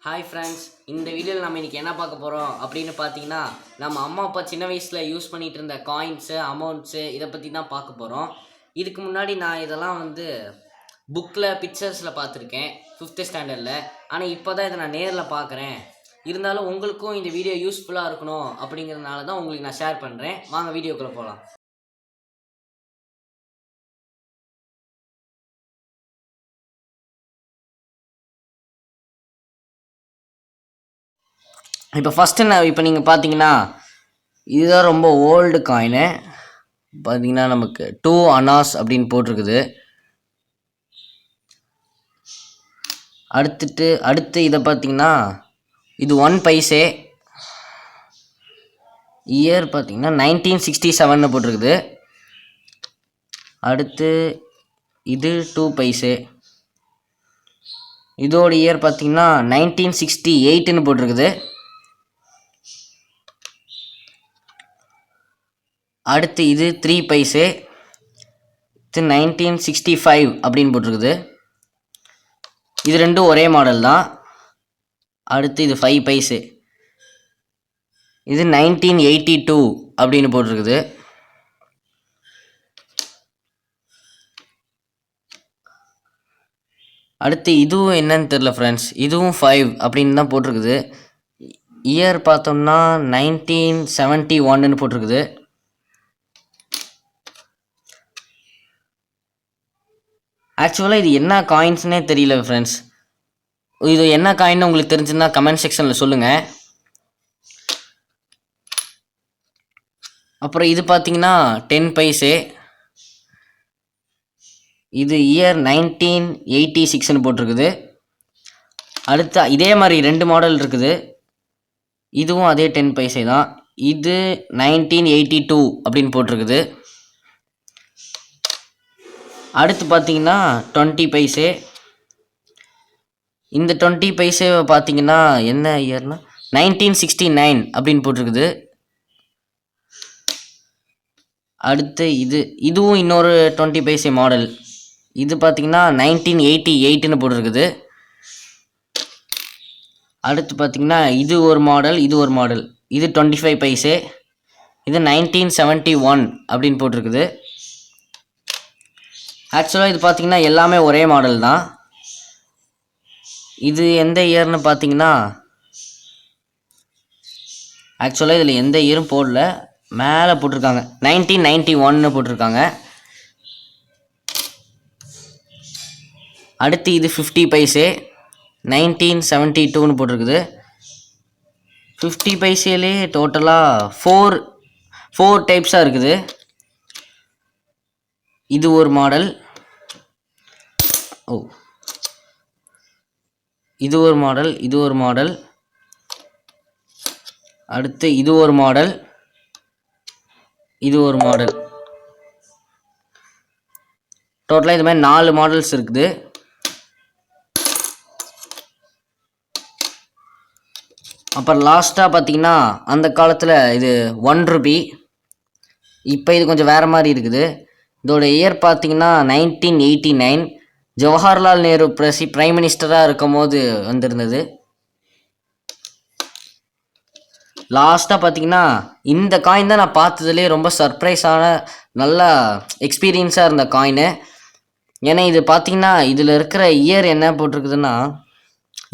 Hi friends, இந்த வீடியோவில் நம்ம இன்றைக்கி என்ன பார்க்க போகிறோம் அப்படின்னு பார்த்தீங்கன்னா, நம்ம அம்மா அப்பா சின்ன வயசில் யூஸ் பண்ணிகிட்டு இருந்த காயின்ஸு, அமௌண்ட்ஸு இதை பற்றி தான் பார்க்க போகிறோம். இதுக்கு முன்னாடி நான் இதெல்லாம் புக்கில் பிக்சர்ஸில் பார்த்துருக்கேன் 5th ஸ்டாண்டர்டில். ஆனால் இப்போ தான் இதை நான் நேரில் பார்க்குறேன். இருந்தாலும் உங்களுக்கும் இந்த வீடியோ யூஸ்ஃபுல்லாக இருக்கணும் அப்படிங்கிறதுனால தான் உங்களுக்கு நான் ஷேர் பண்ணுறேன். வாங்க வீடியோக்குள்ளே போகலாம். இப்போ நீங்கள் பார்த்தீங்கன்னா இதுதான் ரொம்ப ஓல்டு காயினு. பார்த்தீங்கன்னா நமக்கு 2 அனாஸ் அப்படின்னு போட்டிருக்குது. அடுத்து இதை பார்த்தீங்கன்னா இது 1 பைசே. இயர் பார்த்தீங்கன்னா 1967 போட்டிருக்குது. அடுத்து இது 2 பைசே. இதோட இயர் பார்த்தீங்கன்னா 1968 போட்டிருக்குது. அடுத்து இது 3 பைசே. இது 1965 அப்படின்னு போட்டிருக்குது. இது ரெண்டும் ஒரே மாடல் தான். அடுத்து இது 5 பைசே. இது 1982 அப்படின்னு போட்டிருக்குது. அடுத்து இதுவும் என்னன்னு தெரில ஃப்ரெண்ட்ஸ், இதுவும் 5 அப்படின்னு தான் போட்டிருக்குது. இயர் பார்த்தோம்னா 1971 போட்டிருக்குது. ஆக்சுவலாக இது என்ன காயின்ஸ்னே தெரியல ஃப்ரெண்ட்ஸ். இது என்ன காயின்னு உங்களுக்கு தெரிஞ்சுன்னா கமெண்ட் செக்ஷனில் சொல்லுங்கள். அப்புறம் இது பார்த்தீங்கன்னா 10 பைசே. இது இயர் 1986 போட்டிருக்குது. அடுத்து இதே மாதிரி 2 மாடல் இருக்குது. இதுவும் அதே 10 பைசே தான். இது 1982 அப்படின்னு போட்டிருக்குது. அடுத்து பார்த்தீங்கன்னா 20 பைசே. இந்த 20 பைசேவை பார்த்தீங்கன்னா என்ன இயர்னா 1969 அப்படின்னு போட்டிருக்குது. அடுத்து இதுவும் இன்னொரு 20 பைசே மாடல். இது பார்த்தீங்கன்னா 1988 போட்டிருக்குது. அடுத்து பார்த்தீங்கன்னா இது ஒரு மாடல், இது ஒரு மாடல். இது 25 பைசே. இது 1971 அப்படின்னு போட்டிருக்குது. ஆக்சுவலாக இது பார்த்தீங்கன்னா எல்லாமே ஒரே மாடல் தான். இது எந்த இயர்னு பார்த்தீங்கன்னா ஆக்சுவலாக இதில் எந்த இயரும் போடல, மேலே போட்டிருக்காங்க 1991 போட்டிருக்காங்க. அடுத்து இது 50 பைசே 1972 போட்டிருக்குது. 50 பைசேலே டோட்டலாக 4 டைப்ஸாக இருக்குது. இது ஒரு மாடல். இது ஒரு மாடல், இது ஒரு மாடல். அடுத்து இது ஒரு மாடல், இது ஒரு மாடல். டோட்டலாக இது மாதிரி 4 மாடல்ஸ் இருக்குது. அப்புறம் லாஸ்ட்டாக பார்த்தீங்கன்னா அந்த காலத்தில் இது 1 ரூபி. இப்போ இது கொஞ்சம் வேறு மாதிரி இருக்குது. இதோட இயர் பார்த்தீங்கன்னா 1989. ஜவஹர்லால் நேரு பிரைம் மினிஸ்டராக இருக்கும் போது வந்திருந்தது. லாஸ்ட்டாக பார்த்தீங்கன்னா இந்த காயின் தான் நான் பார்த்ததுலேயே ரொம்ப சர்ப்ரைஸான நல்ல எக்ஸ்பீரியன்ஸாக இருந்த காயினு. ஏன்னா இது பார்த்தீங்கன்னா இதில் இருக்கிற இயர் என்ன போட்டிருக்குதுன்னா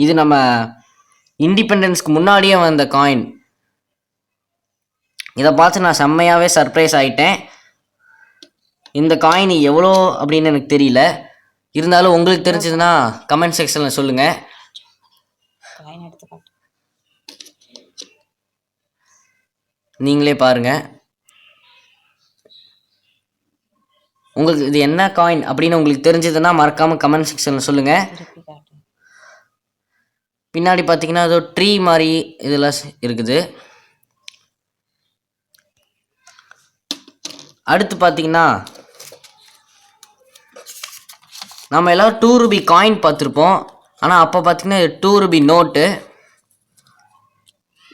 இது நம்ம இண்டிபெண்டன்ஸ்க்கு முன்னாடியே வந்த காயின். இதை பார்த்து நான் செம்மையாகவே சர்ப்ரைஸ் ஆகிட்டேன். இந்த காயின் எவ்வளோ அப்படின்னு எனக்கு தெரியல. இருந்தாலும் உங்களுக்கு தெரிஞ்சதுன்னா கமெண்ட் செக்ஷனில் சொல்லுங்கள். நீங்களே பாருங்கள். உங்களுக்கு இது என்ன காயின் அப்படின்னு உங்களுக்கு தெரிஞ்சதுன்னா மறக்காமல் கமெண்ட் செக்ஷனில் சொல்லுங்கள். பின்னாடி பார்த்தீங்கன்னா ஏதோ ட்ரீ மாதிரி இதெல்லாம் இருக்குது. அடுத்து பார்த்தீங்கன்னா நம்ம எல்லோரும் 2 ரூபி காயின் பார்த்துருப்போம். ஆனால் அப்போ பார்த்தீங்கன்னா 2 ரூபி நோட்டு.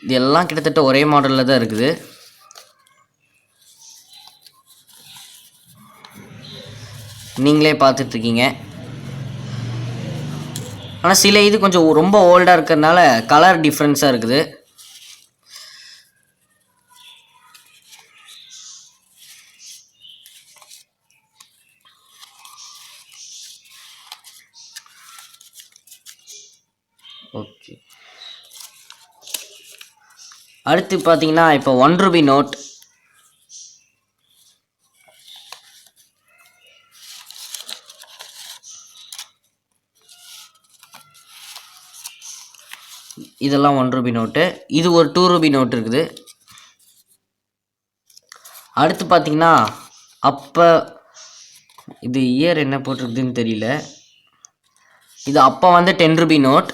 இது எல்லாம் கிட்டத்தட்ட ஒரே மாடலில் தான் இருக்குது. நீங்களே பார்த்துட்ருக்கீங்க. ஆனால் சில இது கொஞ்சம் ரொம்ப ஓல்டாக இருக்கிறதுனால கலர் டிஃப்ரென்ஸாக இருக்குது. ஓகே, அடுத்து பார்த்தீங்கன்னா இப்போ 1 ரூபி நோட். இதெல்லாம் 1 ரூபி நோட்டு. இது ஒரு 2 ரூபி நோட் இருக்குது. அடுத்து பார்த்தீங்கன்னா அப்போ இது இயர் என்ன போட்டிருக்குதுன்னு தெரியல. இது அப்போ வந்து 10 ரூபி நோட்.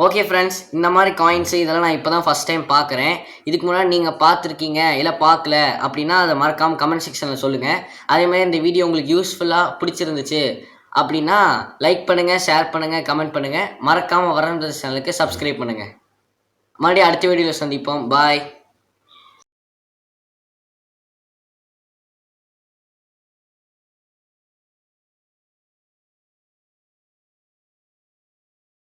ஓகே ஃப்ரெண்ட்ஸ், இந்த மாதிரி காயின்ஸு இதெல்லாம் நான் இப்போ தான் ஃபஸ்ட் டைம் பார்க்குறேன். இதுக்கு முன்னாடி நீங்கள் பார்த்துருக்கீங்க இல்லை பார்க்கல அப்படின்னா அதை மறக்காமல் கமெண்ட் செக்ஷனில் சொல்லுங்கள். அதேமாதிரி இந்த வீடியோ உங்களுக்கு யூஸ்ஃபுல்லாக பிடிச்சிருந்துச்சு அப்படின்னா லைக் பண்ணுங்கள், ஷேர் பண்ணுங்கள், கமெண்ட் பண்ணுங்கள். மறக்காமல் வரந்த சேனலுக்கு சப்ஸ்கிரைப் பண்ணுங்கள். மறுபடியும் அடுத்த வீடியோவில் சந்திப்போம். பாய்.